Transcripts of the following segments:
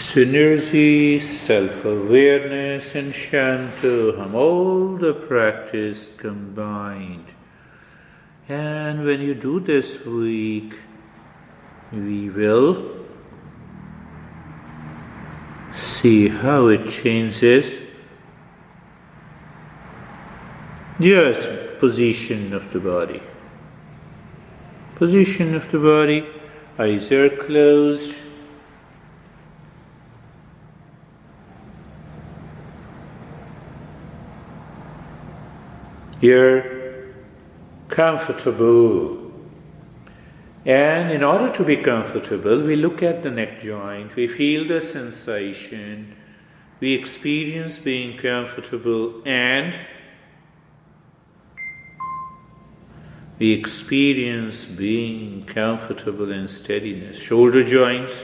Synergy, self-awareness and Shantoham, all the practice combined. And when you do this week, we will see how it changes just position of the body. Position of the body, eyes are closed. You're comfortable. And in order to be comfortable, we look at the neck joint, we feel the sensation, we experience being comfortable, and we experience being comfortable in steadiness. Shoulder joints,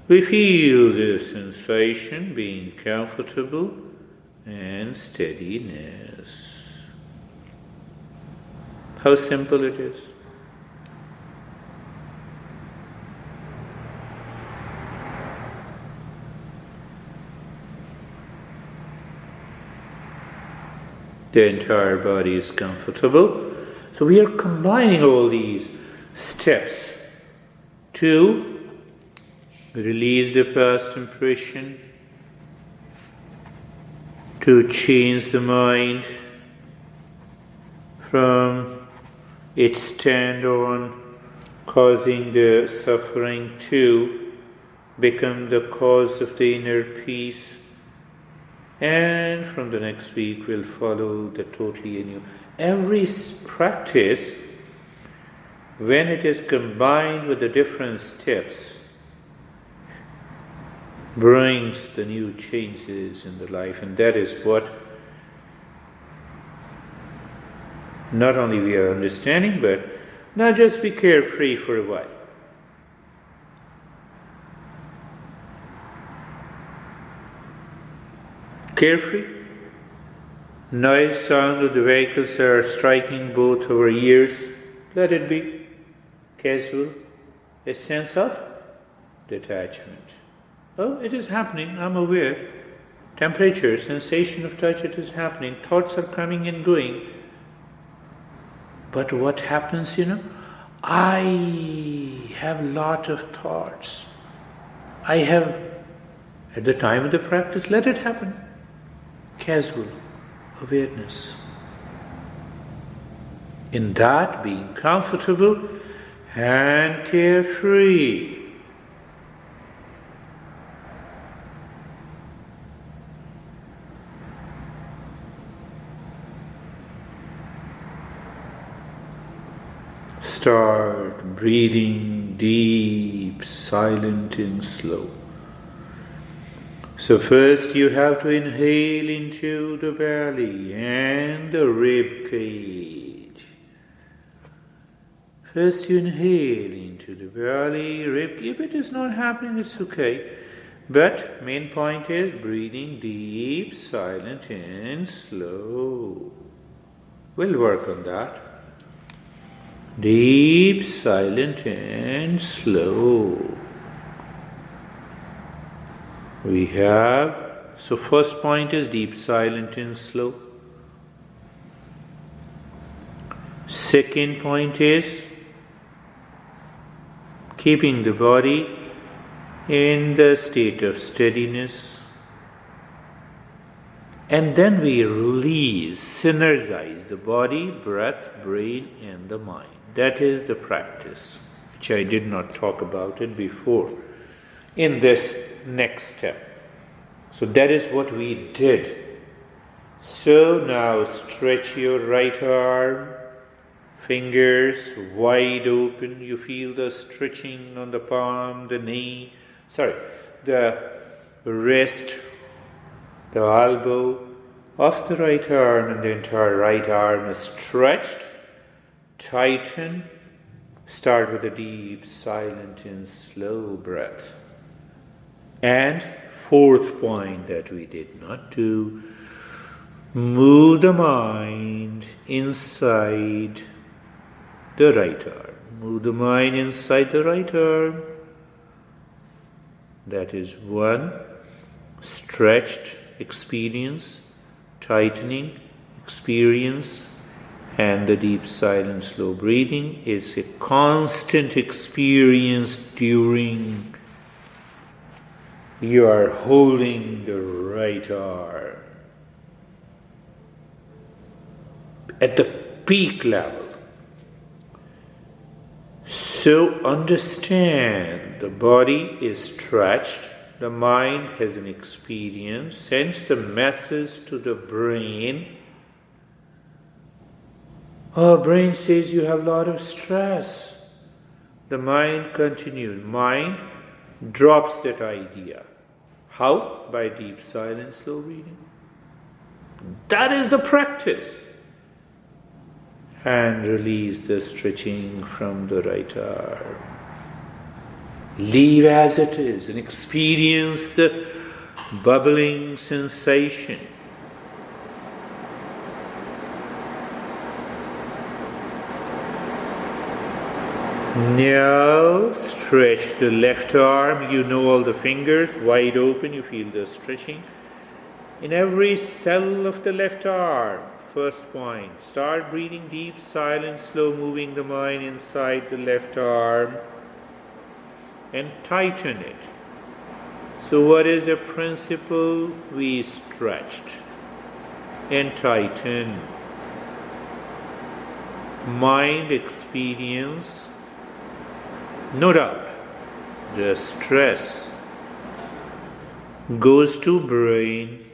we feel the sensation, being comfortable and steadiness. How simple it is. The entire body is comfortable. So we are combining all these steps to release the past impression, to change the mind from its stand on causing the suffering to become the cause of the inner peace. And from the next week we'll follow the totally new. Every practice, when it is combined with the different steps, brings the new changes in the life. And that is what not only we are understanding, but not just be carefree for a while. Carefree. Noise, sound of the vehicles are striking both our ears. Let it be casual. A sense of detachment. Oh, it is happening, I'm aware. Temperature, sensation of touch, it is happening. Thoughts are coming and going. But what happens, I have lot of thoughts. I have, at the time of the practice, let it happen. Casual awareness. In that, being comfortable and carefree. Start breathing deep, silent and slow. So first you have to inhale into the belly and the rib cage. First you inhale into the belly, rib. If it is not happening, it's okay. But main point is breathing deep, silent and slow. We'll work on that. Deep, silent and slow. We have, so first point is deep, silent and slow. Second point is keeping the body in the state of steadiness. And then we release, synergize the body, breath, brain and the mind. That is the practice, which I did not talk about it before, in this next step. So that is what we did. So now stretch your right arm, fingers wide open. You feel the stretching on the palm, the knee, the wrist, the elbow of the right arm, and the entire right arm is stretched. Tighten. Start with a deep, silent and slow breath. And fourth point that we did not do, move the mind inside the right arm. Move the mind inside the right arm. That is one, stretched experience, tightening experience, and the deep silent slow breathing is a constant experience during you are holding the right arm at the peak level. So understand the body is stretched, the mind has an experience, sends the message to the brain. Oh, brain says you have a lot of stress. The mind continues. Mind drops that idea. How? By deep silent slow breathing. That is the practice. And release the stretching from the right arm. Leave as it is and experience the bubbling sensation. Now stretch the left arm. You know all the fingers wide open. You feel the stretching in every cell of the left arm. First point, start breathing deep, silent, slow, moving the mind inside the left arm and tighten it. So what is the principle? We stretched and tighten. Mind experience, no doubt, the stress goes to brain.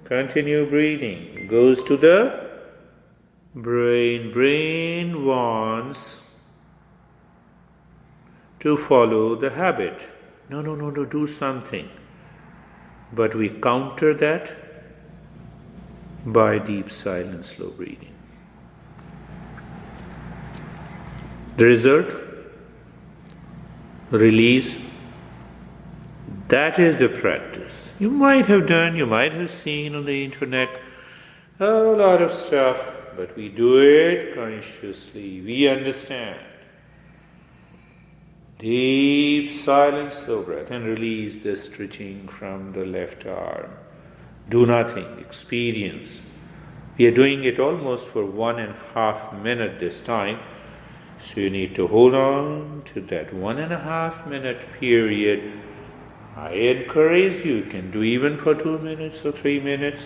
Continue breathing. Goes to the brain. Brain wants to follow the habit. No, do something. But we counter that by deep silent slow breathing. The result? Release. That is the practice. You might have done, you might have seen on the internet a lot of stuff, but we do it consciously. We understand. Deep, silent, slow breath and release the stretching from the left arm. Do nothing, experience. We are doing it almost for 1.5 minutes this time. So you need to hold on to that 1.5 minute period. I encourage you can do even for 2 minutes or 3 minutes.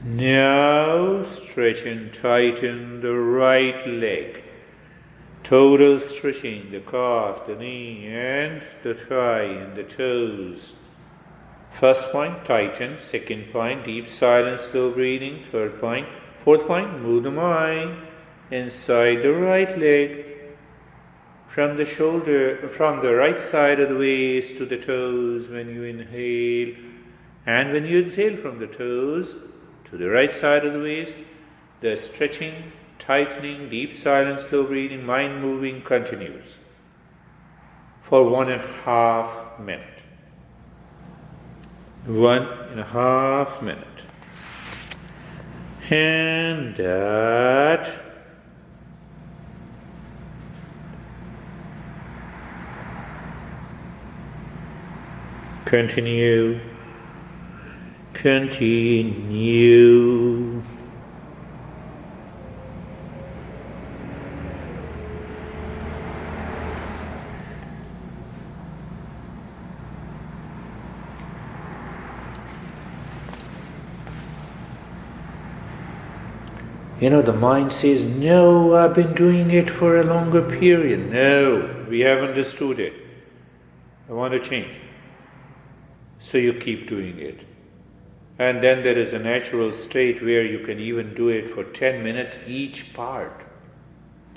Now stretch and tighten the right leg. Total stretching the calf, the knee and the thigh and the toes. First point, tighten. Second point, deep silent slow breathing. Third point. Fourth point, move the mind inside the right leg. From the shoulder, from the right side of the waist to the toes when you inhale, and when you exhale from the toes to the right side of the waist, the stretching, tightening, deep silent, slow breathing, mind moving continues for 1.5 minutes. 1.5 minutes. And that continue. The mind says, no, I've been doing it for a longer period. No, we have understood it. I want to change. So you keep doing it. And then there is a natural state where you can even do it for 10 minutes each part.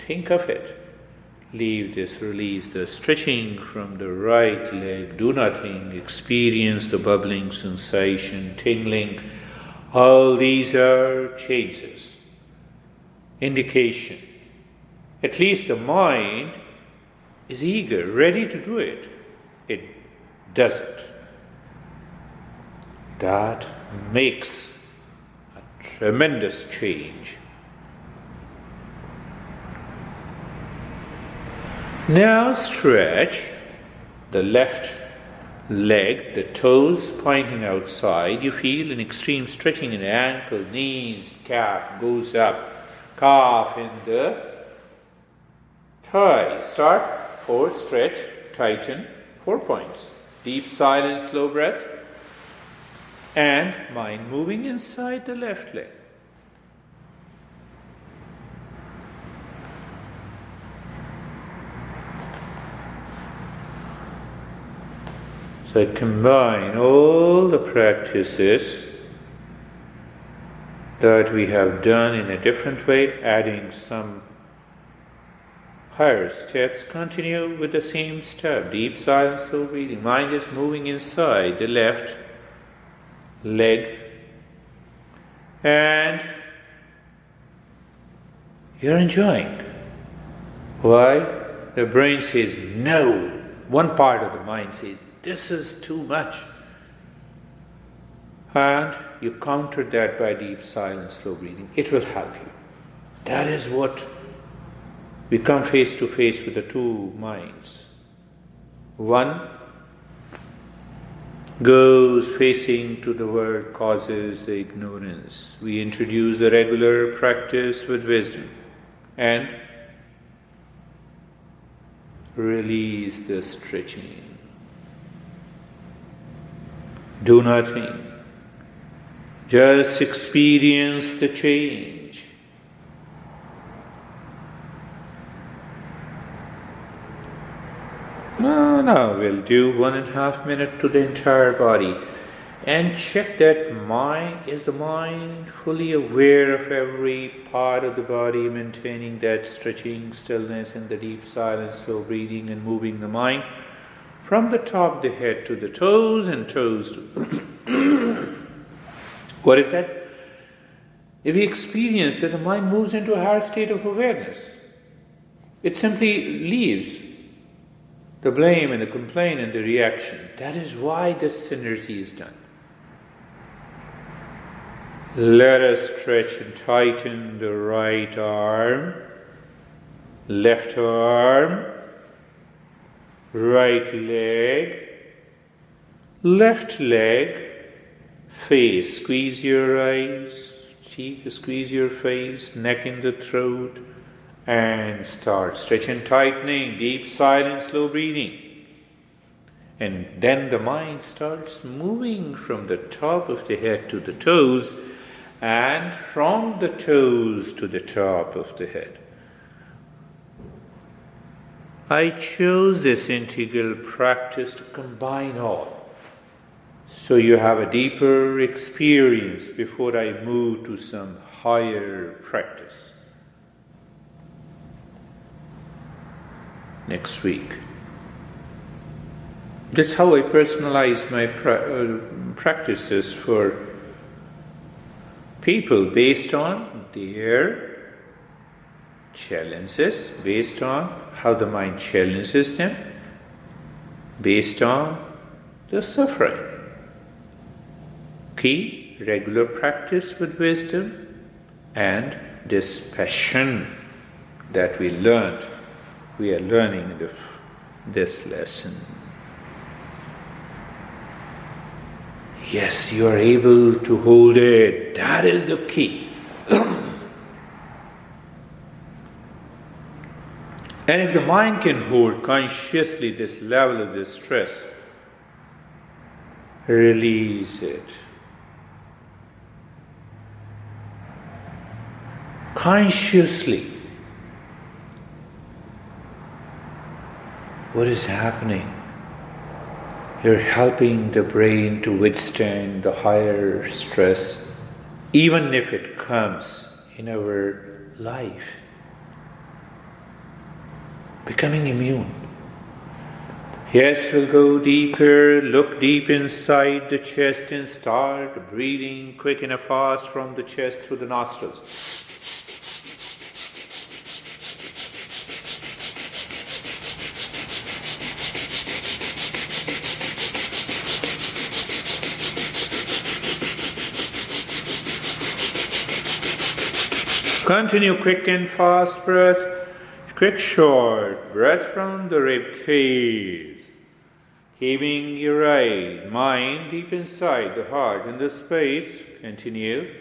Think of it. Leave this, release the stretching from the right leg. Do nothing. Experience the bubbling sensation, tingling. All these are changes. Indication. At least the mind is eager, ready to do it. It does it. That makes a tremendous change. Now stretch the left leg, the toes pointing outside. You feel an extreme stretching in the ankle, knees, calf goes up, calf in the thigh. Start, 4, stretch, tighten, 4 points. Deep silent, slow breath, and mind moving inside the left leg. So I combine all the practices that we have done in a different way, adding some higher steps. Continue with the same step. Deep silent, slow breathing. Mind is moving inside the left leg. And you're enjoying. Why? The brain says no. One part of the mind says, this is too much. And you counter that by deep silent, slow breathing. It will help you. That is what we come face to face with the two minds. One goes facing to the world, causes the ignorance. We introduce the regular practice with wisdom and release the stretching. Do nothing. Just experience the change. Now we'll do 1.5 minutes to the entire body and check that mind, is the mind fully aware of every part of the body, maintaining that stretching, stillness and the deep silence, slow breathing and moving the mind from the top of the head to the toes and toes to what is that? If we experience that the mind moves into a higher state of awareness, it simply leaves the blame and the complaint and the reaction. That is why this synergy is done. Let us stretch and tighten the right arm, left arm, right leg, left leg, face. Squeeze your eyes, cheek, squeeze your face, neck in the throat, and start stretch and tightening, deep silent, slow breathing. And then the mind starts moving from the top of the head to the toes, and from the toes to the top of the head. I chose this integral practice to combine all, so you have a deeper experience before I move to some higher practice next week. That's how I personalize my practices for people based on their challenges, based on how the mind challenges them, based on the suffering. Key, regular practice with wisdom and this passion that we are learning this lesson. Yes, you are able to hold it. That is the key. And if the mind can hold consciously this level of this stress, release it. Consciously. What is happening? You're helping the brain to withstand the higher stress, even if it comes in our life. Becoming immune. Yes, we'll go deeper, look deep inside the chest and start breathing quick and fast from the chest through the nostrils. Continue quick and fast breath, quick short breath from the rib cage. Keeping your right mind deep inside the heart in the space. Continue.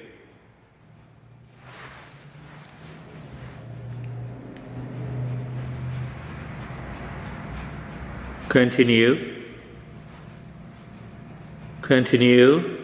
Continue. Continue.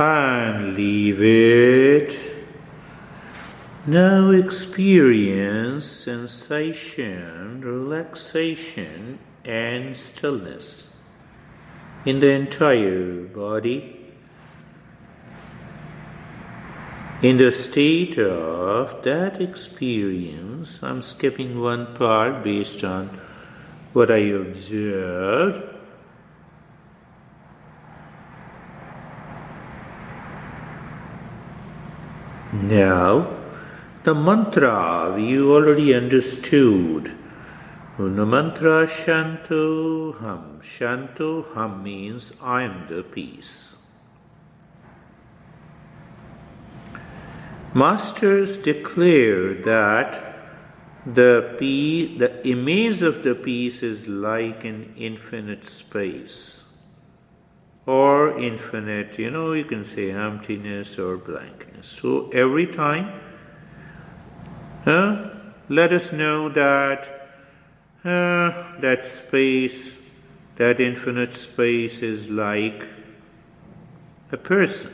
And leave it. Now experience sensation, relaxation and stillness in the entire body. In the state of that experience, I'm skipping one part based on what I observed. Now, the mantra you already understood. The mantra Shantoham. Shantoham means I am the peace. Masters declare that the image of the peace is like an infinite space. Or infinite, you can say emptiness or blankness. So every time, let us know that that space, that infinite space is like a person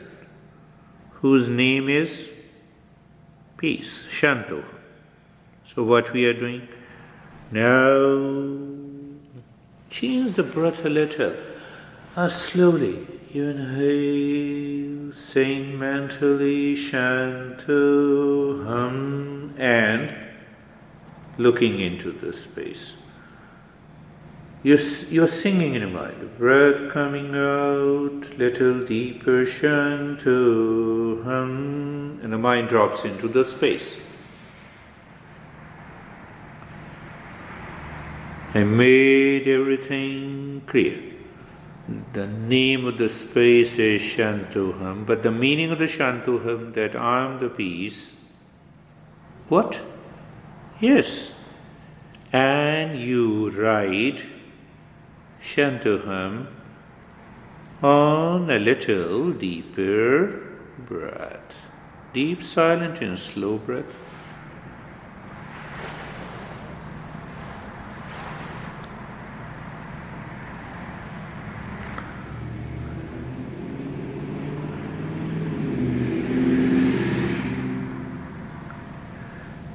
whose name is peace, Shantoham. So what we are doing? Now, change the breath a little. Slowly, you inhale, saying mentally Shantoham and looking into the space. You're singing in your mind, breath coming out, little deeper Shantoham, and the mind drops into the space. I made everything clear. The name of the space is Shantoham, but the meaning of the Shantoham, that I am the peace. What? Yes. And you write Shantoham on a little deeper breath. Deep, silent and slow breath.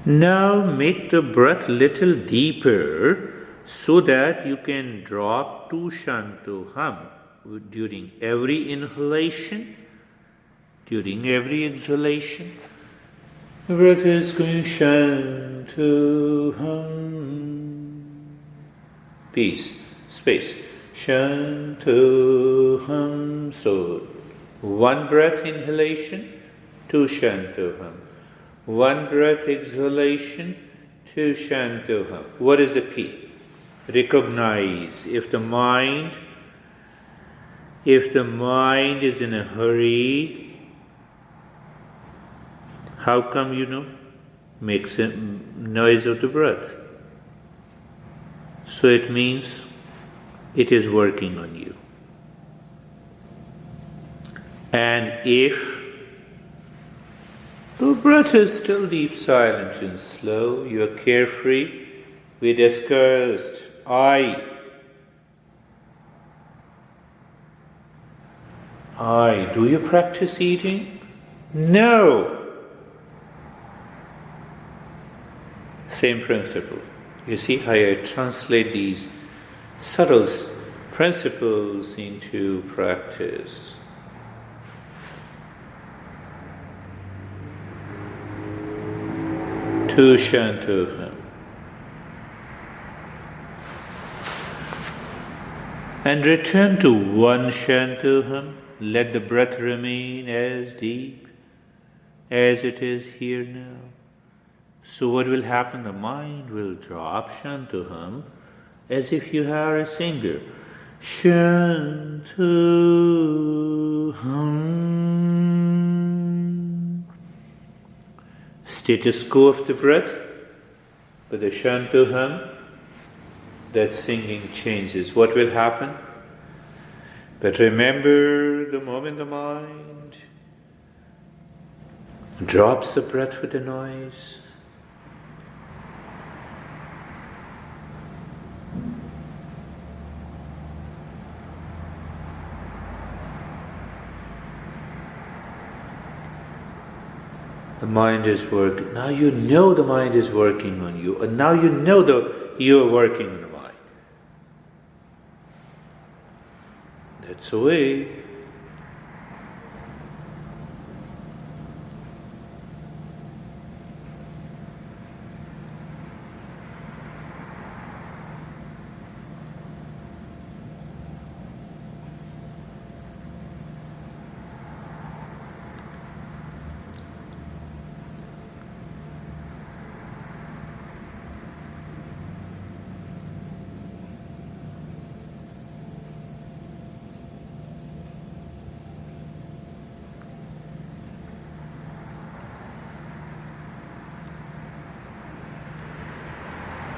Now make the breath little deeper so that you can drop to Shantoham during every inhalation, during every exhalation. The breath is going Shantoham. Peace, space. Shantoham. So, one breath inhalation to Shantoham. One breath exhalation to Shantoham. What is the key? Recognize if the mind is in a hurry, how come makes a noise of the breath? So it means it is working on you. And if the breath is still deep, silent and slow, you are carefree. We discussed I. Do you practice eating? No. Same principle. You see how I translate these subtle principles into practice. To Shantoham. And return to one Shantoham. Let the breath remain as deep as it is here now. So what will happen? The mind will drop Shantoham as if you are a singer. Shantoham. Status quo of the breath, but the Shantoham, that singing changes. What will happen? But remember, the moment the mind drops the breath with the noise, the mind is working. Now you know the mind is working on you, and now you know you are working on the mind. That's the way.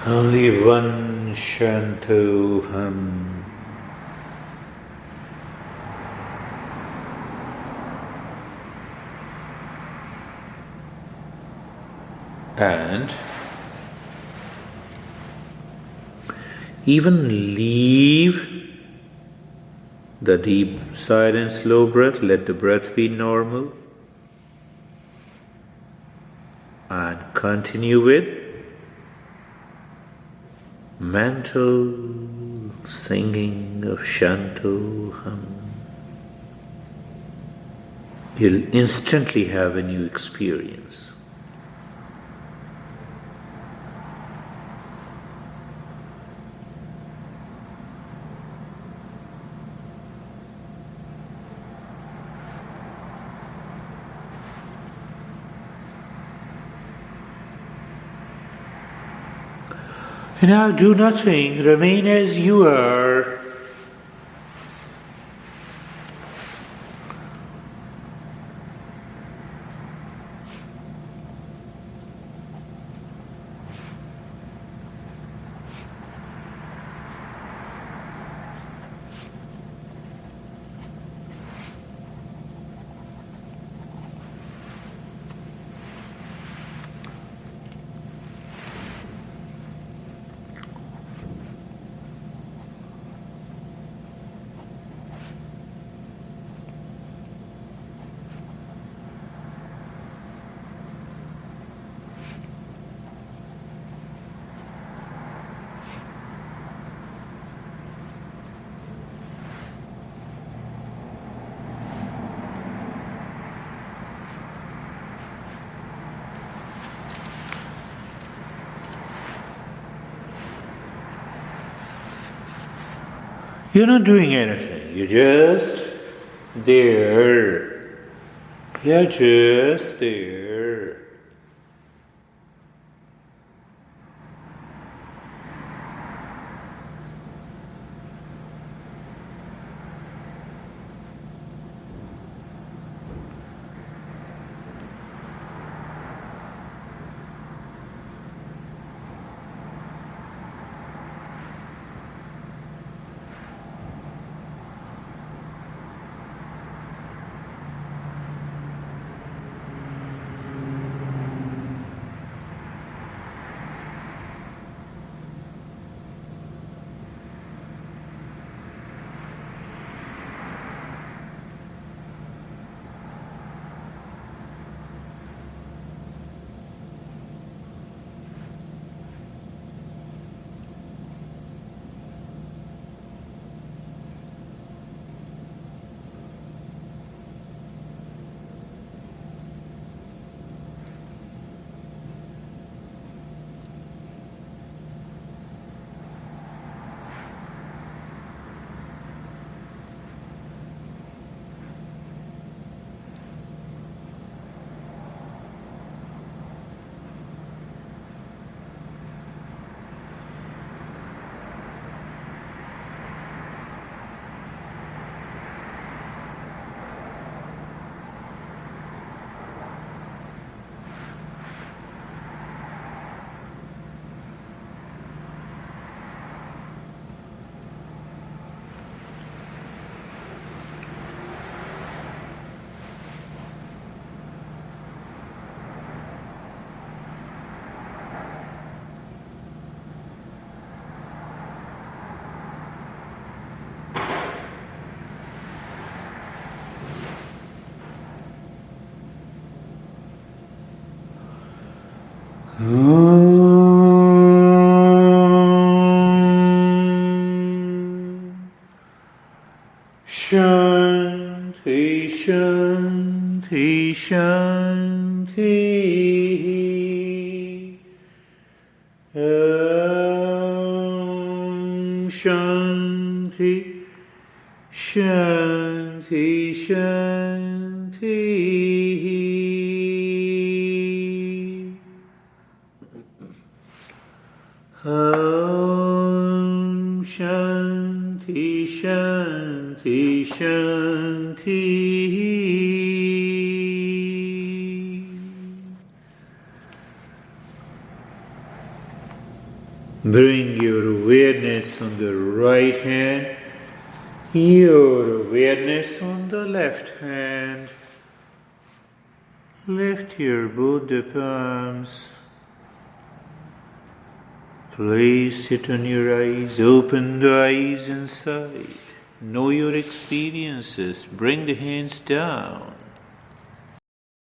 Only one Shantoham. And even leave the deep, silent, slow breath. Let the breath be normal. And continue with mental singing of Shantoham. You'll instantly have a new experience. And now do nothing, remain as you are. You're not doing anything, you're just there. You're just there. Shanti, Shanti, Shanti. Shanti, Shanti, Shanti. Shanti, Shanti, Shanti. Bring your awareness on the right hand, your awareness on the left hand. Lift your both the palms. Place it on your eyes. Open the eyes inside. Know your experiences. Bring the hands down.